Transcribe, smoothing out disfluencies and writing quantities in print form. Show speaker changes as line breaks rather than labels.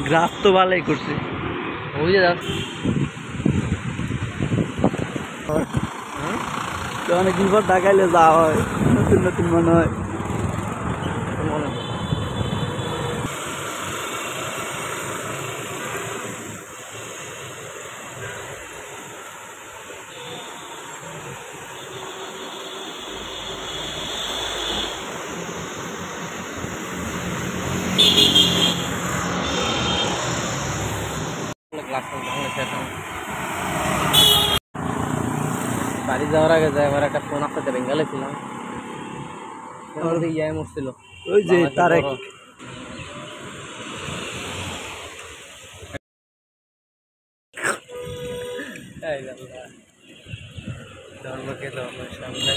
Graph তো ভালোই করছে।
ওই যে
অনেকদিন পর ঢাকাইলে যাওয়া হয়, নতুন নতুন মনে হয়।
বাড়ি যাওয়ার আগে যাই আমার একটা ফোন আপনাদের বেঙ্গালে ছিলাম, ইয়ে মরছিল।
ওই যে তারেক
ধর্মকে ধর্মের সামনে